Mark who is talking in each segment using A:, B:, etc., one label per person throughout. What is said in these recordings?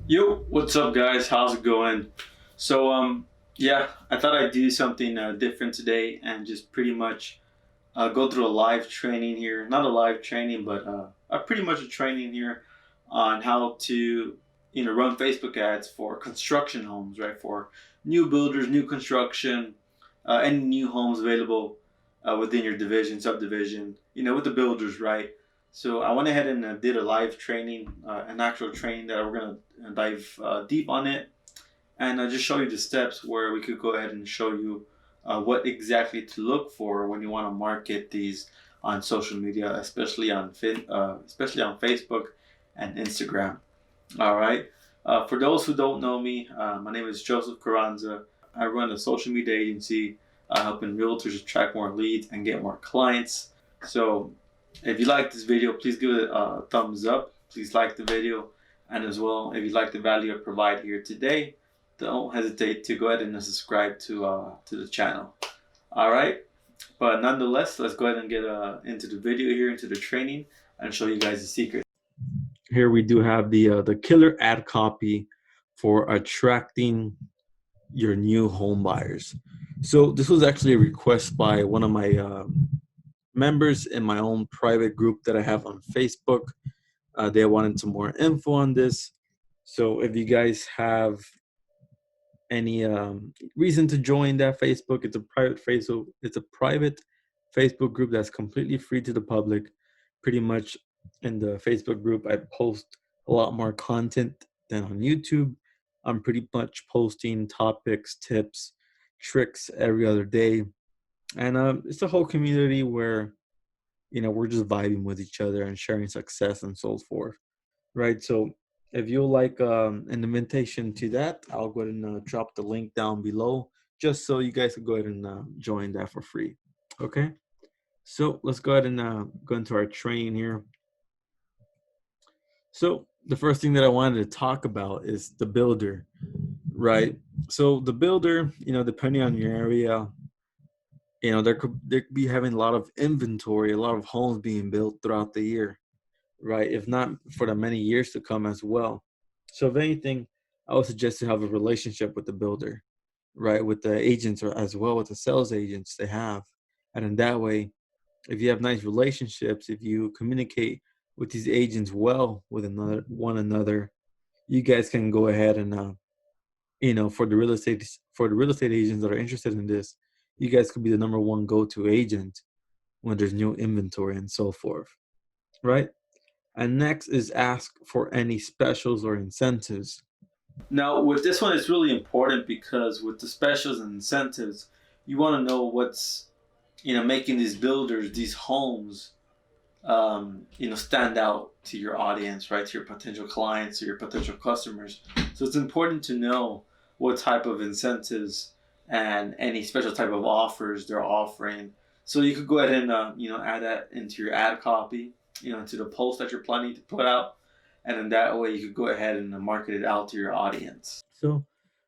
A: Yo, what's up, guys? How's it going? So, yeah, I thought I'd do something different today and just pretty much go through a live training here. Not a live training, but a pretty much a training here on how to, run Facebook ads for construction homes, right? For new builders, new construction, any new homes available within your division, subdivision, with the builders, right? So I went ahead and did a live training, an actual training that we're going to dive deep on it and just show you the steps where we could go ahead and show you what exactly to look for when you want to market these on social media, especially on Facebook and Instagram. All right. For those who don't know me, my name is Joseph Carranza. I run a social media agency helping realtors attract more leads and get more clients. So, if you like this video, please give it a thumbs up. Please like the video, and as well, if you like the value I provide here today, don't hesitate to go ahead and subscribe to the channel. All right. But nonetheless, let's go ahead and get into the video here, into the training, and show you guys the secret. Here we do have the killer ad copy for attracting your new home buyers. So this was actually a request by one of my members in my own private group that I have on Facebook. They wanted some more info on this. So if you guys have any reason to join that Facebook, it's a private Facebook group that's completely free to the public. Pretty much in the Facebook group, I post a lot more content than on YouTube. I'm pretty much posting topics, tips, tricks every other day, and it's a whole community where we're just vibing with each other and sharing success and so forth, right? So if you like an invitation to that, I'll go ahead and drop the link down below just so you guys can go ahead and join that for free. Okay, so let's go ahead and go into our training here. So the first thing that I wanted to talk about is the builder, right? So the builder, depending on your area, there could be having a lot of inventory, a lot of homes being built throughout the year, right? If not for the many years to come as well. So if anything, I would suggest to have a relationship with the builder, right? With the agents or as well with the sales agents they have. And in that way, if you have nice relationships, if you communicate with these agents well with one another, you guys can go ahead and for the real estate agents that are interested in this, you guys could be the number one go-to agent when there's new inventory and so forth, right? And next is ask for any specials or incentives. Now, with this one, it's really important because with the specials and incentives, you want to know what's making these builders, these homes, stand out to your audience, right? To your potential clients, to your potential customers. So it's important to know what type of incentives and any special type of offers they're offering. So you could go ahead and add that into your ad copy, into the post that you're planning to put out, and then that way you could go ahead and market it out to your audience. So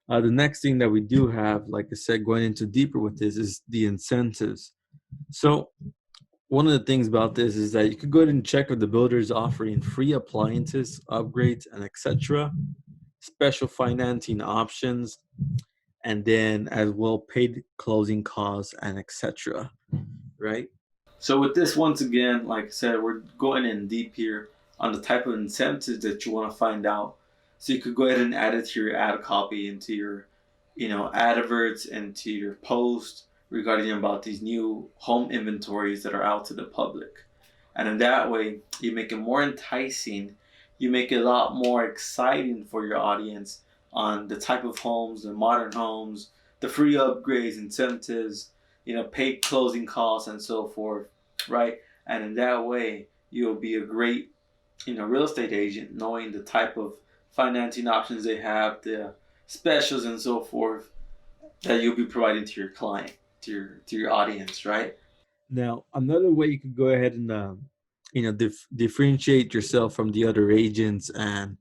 A: the next thing that we do have, like I said, going into deeper with this is the incentives. So one of the things about this is that you could go ahead and check if the builder is offering free appliances, upgrades, and etc. Special financing options, and then as well paid closing costs and etc. Right? So with this, once again, like I said, we're going in deep here on the type of incentives that you want to find out. So you could go ahead and add it to your ad copy, into your, adverts, into your post regarding about these new home inventories that are out to the public. And in that way, you make it more enticing. You make it a lot more exciting for your audience on the type of homes, the modern homes, the free upgrades, incentives, paid closing costs and so forth, right? And in that way, you'll be a great, real estate agent, knowing the type of financing options they have, the specials and so forth that you'll be providing to your client, to your audience, right? Now, another way you could go ahead and differentiate yourself from the other agents and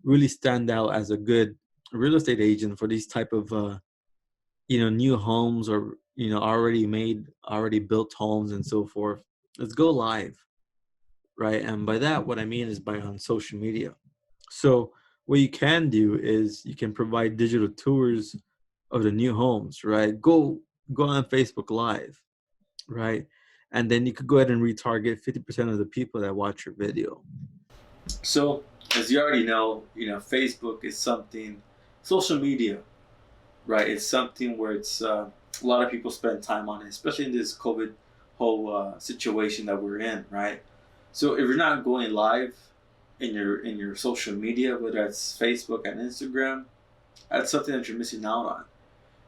A: really stand out as a good real estate agent for these type of new homes or already built homes and so forth. Let's go live, right? And by that, what I mean is by on social media. So What you can do is you can provide digital tours of the new homes, right? Go on Facebook Live, right? And then you could go ahead and retarget 50% of the people that watch your video. So, as you already know, Facebook is something, social media, right? It's something where it's a lot of people spend time on it, especially in this COVID whole situation that we're in, right? So if you're not going live in your social media, whether it's Facebook and Instagram, that's something that you're missing out on.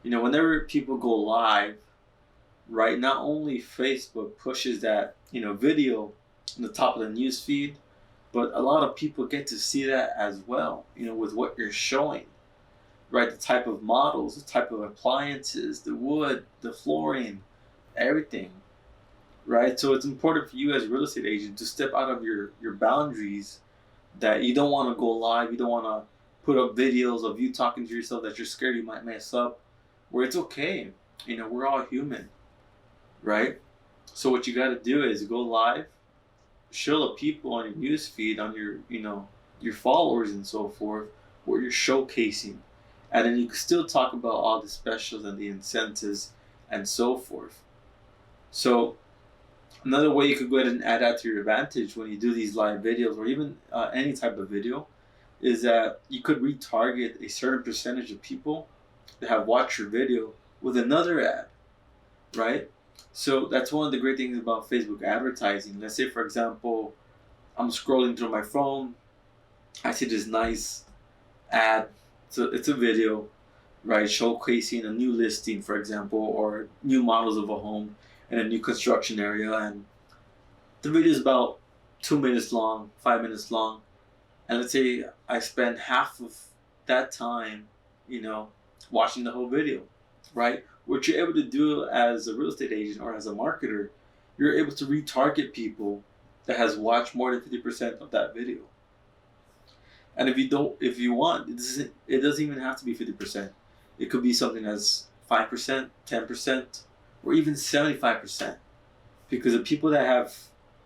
A: Whenever people go live, right? Not only Facebook pushes that video on the top of the news feed, but a lot of people get to see that as well. With what you're showing, right? The type of models, the type of appliances, the wood, the flooring, everything, right? So it's important for you as a real estate agent to step out of your boundaries, that you don't want to go live, you don't want to put up videos of you talking to yourself that you're scared you might mess up, where it's okay. We're all human, right? So what you got to do is go live, show the people on your news feed, on your followers and so forth, where you're showcasing, and then you can still talk about all the specials and the incentives and so forth. So another way you could go ahead and add that to your advantage when you do these live videos, or even any type of video, is that you could retarget a certain percentage of people that have watched your video with another ad, right? So that's one of the great things about Facebook advertising. Let's say, for example, I'm scrolling through my phone, I see this nice ad. It's a video, right, showcasing a new listing, for example, or new models of a home in a new construction area, and the video is about 2 minutes long, 5 minutes long, and let's say I spend half of that time, watching the whole video, right? What you're able to do as a real estate agent or as a marketer, you're able to retarget people that has watched more than 50% of that video. And if you want, it doesn't even have to be 50%. It could be something as 5%, 10%, or even 75%. Because the people that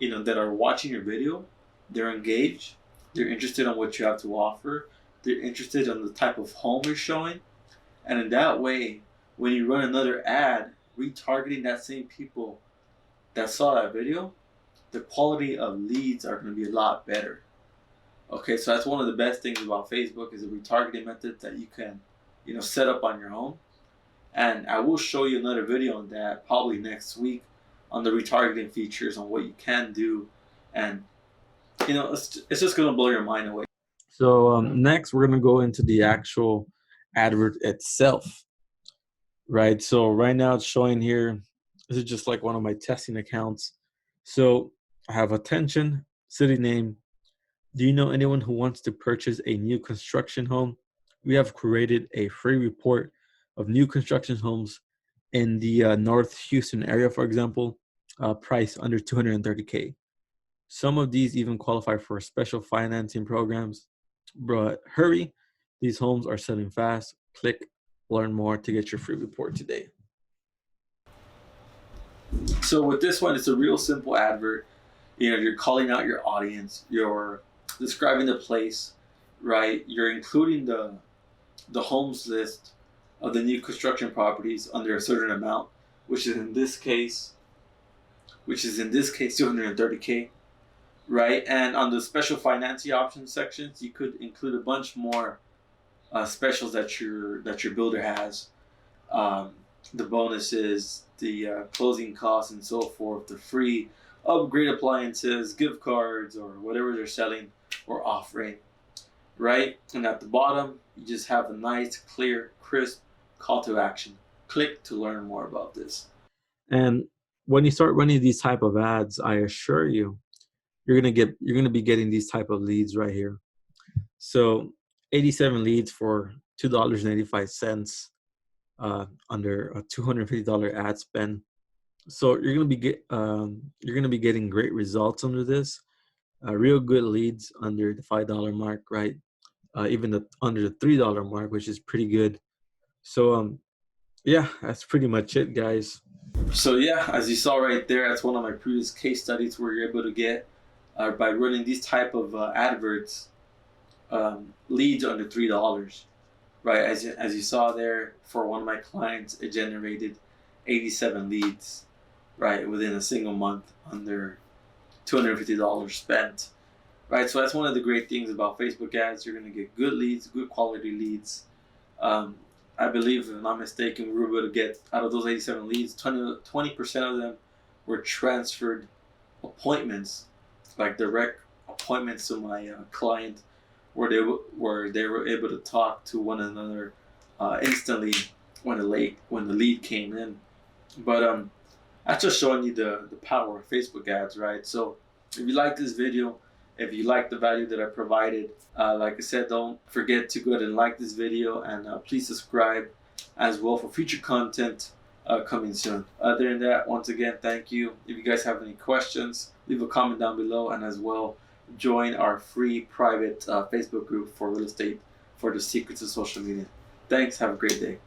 A: that are watching your video, they're engaged, they're interested in what you have to offer, they're interested in the type of home you're showing, and in that way, when you run another ad retargeting that same people that saw that video, the quality of leads are going to be a lot better. Okay, so that's one of the best things about Facebook, is a retargeting method that you can, set up on your own. And I will show you another video on that probably next week, on the retargeting features, on what you can do, and it's just going to blow your mind away. So next, we're going to go into the actual advert itself, right? So right now it's showing here, this is just like one of my testing accounts. So I have attention, city name. Do you know anyone who wants to purchase a new construction home? We have created a free report of new construction homes in the North Houston area, for example, price under 230K. Some of these even qualify for special financing programs. But hurry, these homes are selling fast. Click learn more to get your free report today. So with this one, it's a real simple advert. You're calling out your audience, you're describing the place, right? You're including the homes list of the new construction properties under a certain amount, which is in this case 230K, right? And on the special financing options sections, you could include a bunch more specials that your builder has. The bonuses, the closing costs, and so forth, the free upgrade appliances, gift cards, or whatever they're selling or offering, right? And at the bottom, you just have a nice, clear, crisp call to action. Click to learn more about this. And when you start running these type of ads, I assure you, you're gonna be getting these type of leads right here. So 87 leads for $2.85 under a $250 ad spend. So you're gonna be getting great results under this. Real good leads under the $5 mark, right? Even under the $3 mark, which is pretty good. So yeah, that's pretty much it, guys. So yeah, as you saw right there, that's one of my previous case studies where you're able to get by running these type of adverts, leads under $3, right? As you saw there, for one of my clients, it generated 87 leads, right, within a single month under $250 spent, right? So that's one of the great things about Facebook ads. You're going to get good leads, good quality leads. I believe, if I'm not mistaken, we were able to get, out of those 87 leads, 20% of them were transferred appointments, like direct appointments to my client, where they were able to talk to one another instantly when the lead came in. But that's just showing you the power of Facebook ads, right? So if you like this video, if you like the value that I provided, like I said, don't forget to go ahead and like this video, and please subscribe as well for future content coming soon. Other than that, once again, thank you. If you guys have any questions, leave a comment down below, and as well, join our free private Facebook group for real estate, for the secrets of social media. Thanks. Have a great day.